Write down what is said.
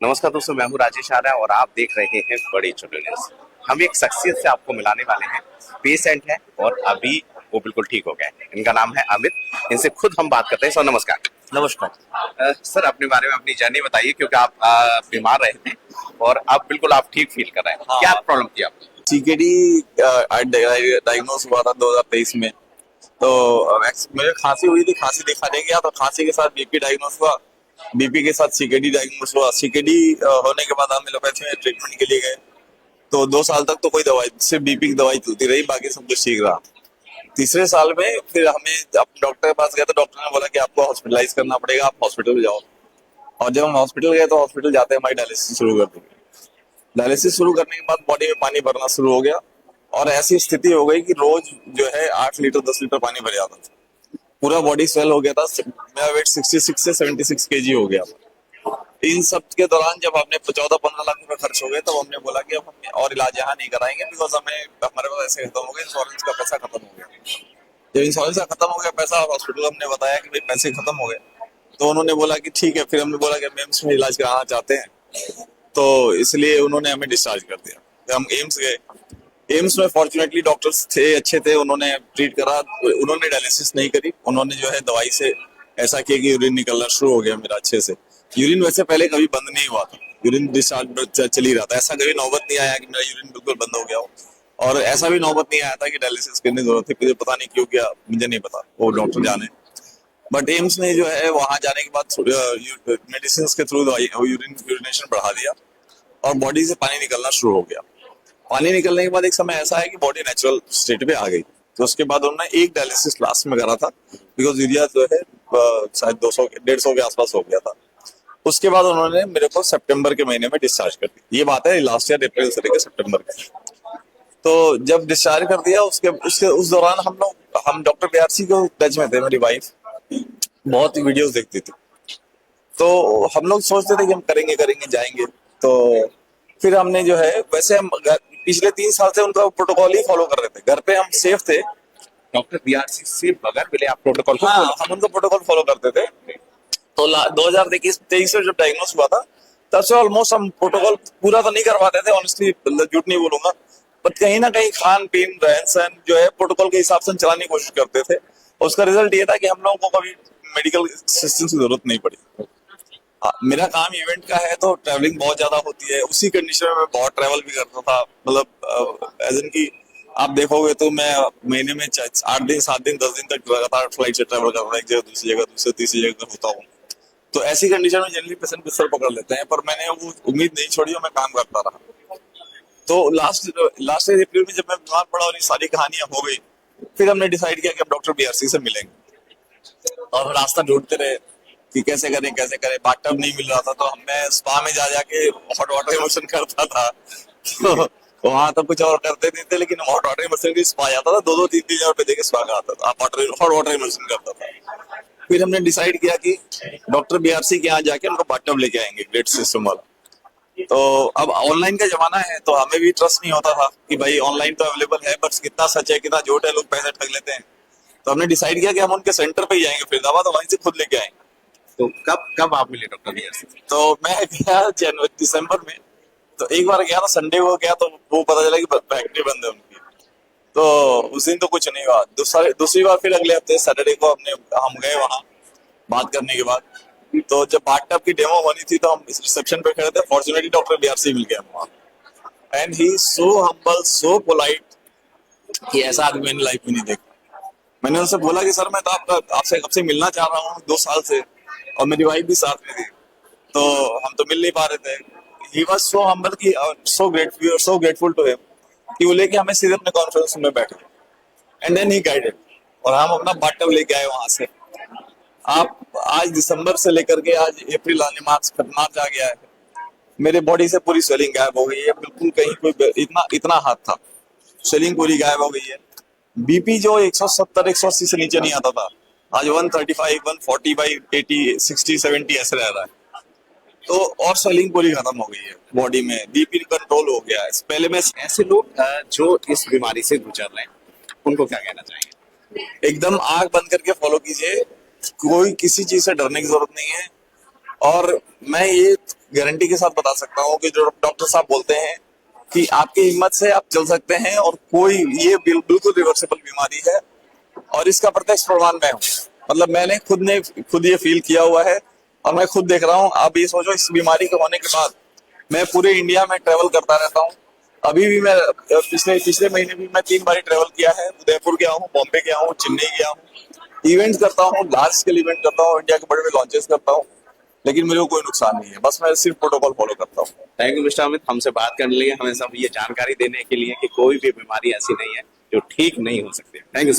नमस्कार दोस्तों, मैं हूँ राजेश आर्या और आप देख रहे हैं बड़ी न्यूज। हम एक शख्सियत से आपको मिलाने वाले हैं। पेशेंट है और अभी वो बिल्कुल ठीक हो गए हैं। इनका नाम है अमित। इनसे खुद हम बात करते हैं। सर नमस्कार। नमस्कार। सर अपने बारे में अपनी जर्नी बताइए, क्योंकि आप बीमार रहे थे और अब बिल्कुल आप ठीक फील कर रहे हैं। हाँ, क्या प्रॉब्लम थी आपको? सीकेडी डायग्नोस हुआ था 2023 में। तो मुझे खांसी हुई थी, खांसी दिखाने गया तो खांसी के साथ बीपी डायग्नोस हुआ, बीपी के साथ सीकेडी डायग्नोस हुआ। सीकेडी होने के बाद हम एलोपैथी में ट्रीटमेंट के लिए गए। तो 2 साल तक तो कोई दवाई, सिर्फ बीपी की दवाई चलती रही, बाकी सब कुछ ठीक रहा। तीसरे साल में फिर हमें अब डॉक्टर के पास गए तो डॉक्टर ने बोला कि आपको हॉस्पिटलाइज करना पड़ेगा, आप हॉस्पिटल जाओ। और जब हम हॉस्पिटल गए तो हॉस्पिटल जाते हैं हमारी डायलिसिस शुरू कर दी। डायलिसिस शुरू करने के बाद बॉडी में पानी भरना शुरू हो गया और ऐसी स्थिति हो गई कि रोज जो है 8 लीटर 10 लीटर पानी भर जाता था। पूरा बॉडी स्वेल हो गया था। मेरा वेट 66 से 76 केजी हो गया था। इन सब के दौरान जब हमने 14-15 लाख रुपए खर्च हो गए तो हमने बोला कि अब हम और इलाज यहाँ नहीं कराएंगे, बिकॉज हमें हमारे पास ऐसे खत्म हो गए, इंश्योरेंस का पैसा खत्म हो गया। जब इंश्योरेंस का खत्म हो गया पैसा, हॉस्पिटल हमने बताया कि भाई पैसे खत्म हो गए, तो उन्होंने बोला कि ठीक है। फिर हमने बोला कि हम एम्स में इलाज कराना चाहते हैं, तो इसलिए उन्होंने हमें डिस्चार्ज कर दिया। फिर हम एम्स गए। एम्स में फॉर्चुनेटली डॉक्टर्स थे, अच्छे थे, उन्होंने ट्रीट करा। उन्होंने डायलिसिस नहीं करी, उन्होंने जो है दवाई से ऐसा किया कि यूरिन निकलना शुरू हो गया मेरा अच्छे से। यूरिन वैसे पहले कभी बंद नहीं हुआ था, यूरिन डिस्चार्ज चल ही रहा था। ऐसा कभी नौबत नहीं आया कि मेरा यूरिन बिल्कुल बंद हो गया हो, और ऐसा भी नौबत नहीं आया था कि डायलिसिस करने की जरूरत थी। मुझे पता नहीं क्यों किया, मुझे नहीं पता, वो डॉक्टर जाने। बट एम्स ने जो है वहां जाने के बाद मेडिसिन के थ्रू यूरिनेशन बढ़ा दिया और बॉडी से पानी निकलना शुरू हो गया। पानी निकलने के बाद एक समय ऐसा है कि बॉडी नेचुरल स्टेट पे आ गई। तो उसके बाद उन्होंने एक डायलिसिस लास्ट में करा था, बिकॉज यूरिया जो है शायद 200 150 के आसपास हो गया था। उसके बाद उन्होंने मेरे को सितंबर के महीने में डिस्चार्ज कर दिया। ये बात है लास्ट ईयर अप्रैल से लेकर सितंबर के। तो जब डिस्चार्ज कर दिया उसके उसके उस दौरान हम डॉक्टर बीआरसी को टच में थे। मेरी वाइफ बहुत वीडियोस देखती थी, तो हम लोग सोचते थे कि हम करेंगे करेंगे जाएंगे। तो फिर हमने जो है, वैसे हम पिछले 3 साल से उनका प्रोटोकॉल ही फॉलो कर रहे थे। घर पे हम सेफ थे। डॉक्टर बीआरसी से बगैर मिले आप प्रोटोकॉल को हाँ, हम उनका प्रोटोकॉल फॉलो करते थे। तो 2023 में जब डायग्नोस हुआ था, तब से ऑलमोस्ट हम प्रोटोकॉल पूरा तो नहीं करवाते थे, ऑनेस्टली झूठ नहीं बोलूंगा, बट कहीं ना कहीं खान पीन रहन सहन जो है प्रोटोकॉल के हिसाब से चलाने की कोशिश करते थे। उसका रिजल्ट ये था कि हम लोगों को कभी मेडिकल असिस्टेंस की जरूरत नहीं पड़ी। मेरा काम इवेंट का है तो ट्रैवलिंग बहुत ज्यादा होती है। उसी कंडीशन में मैं बहुत ट्रैवल भी करता था, मतलब एज इन की आप देखोगे तो मैं महीने में 8 दिन 7 दिन 10 दिन तक लगातार फ्लाइट से ट्रैवल कर रहा हूँ, एक जगह दूसरी जगह दूसरी तीसरी जगह होता हूँ। तो ऐसी कंडीशन में जनरली पेशेंट बिस्तर पकड़ लेते हैं, पर मैंने वो उम्मीद नहीं छोड़ी और मैं काम करता रहा। तो लास्ट लास्ट अप्रैल में जब मैं बीमार पड़ा और ये सारी कहानियां हो गई, फिर हमने डिसाइड किया कि अब डॉक्टर बीआरसी से मिलेंगे। और रास्ता ढूंढते रहे कि कैसे करें कैसे करें। बाथटब नहीं मिल रहा था, तो मैं स्पा में जा जाके हॉट वाटर इमर्शन करता था। तो वहां तो कुछ और करते नहीं थे, लेकिन हॉट वाटर इमर्शन की स्पा जाता था, 2-2 3-3 हजार रुपए देके स्पा का आता था, हॉट वाटर इमर्शन करता था। फिर हमने डिसाइड किया कि डॉक्टर बीआरसी के यहाँ जाके उनको बाथटब लेके आएंगे, ग्रेट सिस्टम वाला। तो अब ऑनलाइन का जमाना है, तो हमें भी ट्रस्ट नहीं होता था कि भाई ऑनलाइन तो अवेलेबल है, बट कितना सच है कितना झूठ है, लोग पैसे ठग लेते हैं। तो हमने डिसाइड किया कि हम उनके सेंटर पे ही जाएंगे फरीदाबाद, और वहीं से खुद लेके आएंगे। तो कब कब आप मिले डॉक्टर बीआरसी से? तो मैं गया जनवरी दिसंबर में। तो एक बार गया था, संडे को गया, तो वो पता चला कि फैक्ट्री बंद है उनकी। तो उस दिन तो कुछ नहीं हुआ। दूसरी बार फिर अगले हफ्ते सैटरडे को हम गए वहां बात करने के बाद। तो जब बाथटब की डेमो होनी थी तो हम इस रिसेप्शन पे खड़े थे, फॉर्चुनेटली डॉक्टर बीआरसी मिल गया वहां। And he so humble, so polite कि ऐसा आदमी मैंने लाइफ में नहीं देखा। मैंने उनसे बोला कि सर मैं तो आपसे कब से मिलना चाह रहा हूँ, 2 साल से, और मेरी वाइफ भी साथ में थी, तो हम तो मिल नहीं पा रहे थे। ही वॉज सो हम्बल की, सो ग्रेटफुल टू हिम, कि वो लेके हमें सीधे अपने कॉन्फ्रेंस रूम में बैठे। एंड देन ही गाइडेड, और हम अपना बाथटब लेके आए वहां से। आप आज दिसंबर से लेकर के आज अप्रैल आने मार्च आ गया है, मेरे बॉडी से पूरी स्वेलिंग गायब हो गई है। बिल्कुल कहीं कोई इतना इतना हाथ था, स्वेलिंग पूरी गायब हो गई है। बीपी जो 170 180 से नीचे नहीं आता था, आज 135 140 बाई 80 60 70 ऐसे रह रहा है। तो और स्वेलिंग पूरी खत्म हो गई है बॉडी में, बीपी कंट्रोल हो गया है। पहले मैं ऐसे लोग जो इस बीमारी से गुजर रहे हैं, उनको क्या कहना चाहेंगे? एकदम आंख बंद करके फॉलो कीजिए, कोई किसी चीज से डरने की जरूरत नहीं है। और मैं ये गारंटी के साथ बता सकता हूँ कि जो डॉक्टर साहब बोलते हैं कि आपकी हिम्मत से आप चल सकते हैं, और कोई ये बिल्कुल रिवर्सिबल बीमारी है, और इसका प्रत्यक्ष प्रमाण मैं हूँ। मतलब मैंने खुद ये फील किया हुआ है, और मैं खुद देख रहा हूँ। आप ये सोचो, इस बीमारी के होने के बाद मैं पूरे इंडिया में ट्रेवल करता रहता हूँ। अभी भी मैं पिछले महीने भी मैं 3 बार ट्रेवल किया है। उदयपुर गया हूँ, बॉम्बे गया हूँ, चेन्नई गया हूँ। इवेंट करता हूँ, लार्ज स्केल इवेंट करता हूँ, इंडिया के बड़े बड़े लॉन्चेस करता हूँ, लेकिन मेरे को कोई नुकसान नहीं है। बस मैं सिर्फ प्रोटोकॉल फॉलो करता हूँ। थैंक यू मिस्टर अमित, हमसे बात करने के लिए, हमें सब ये जानकारी देने के लिए कि कोई भी बीमारी ऐसी नहीं है जो ठीक नहीं हो सकती। Thank you so much.